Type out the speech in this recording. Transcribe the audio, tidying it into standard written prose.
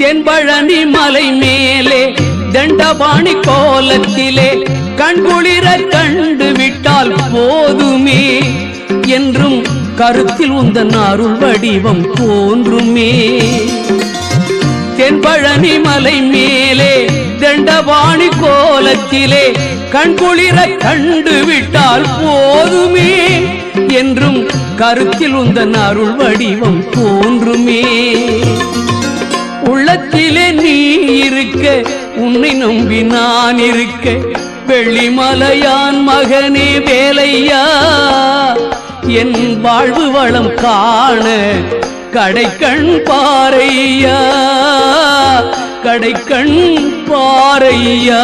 தென்பழனி மலை மேலே தண்டபாணி கோலத்திலே கண்குளிர கண்டு விட்டால் போதுமே என்றும் கருத்தில் உந்தன் அருள் வடிவம் தோன்றுமே. தென்பழனி மலை மேலே தண்டபாணி கோலத்திலே கண்குளிர கண்டு விட்டால் போதுமே என்றும் கருத்தில் உந்தன் அருள் வடிவம் தோன்றுமே. உள்ளத்திலே நீ இருக்க உன்னை நம்பி நான் இருக்க வெள்ளிமலையான் மகனே வேலையா என் வாழ்வு வளம் காண கடைக்கண் பாரையா கடைக்கண் பாரையா.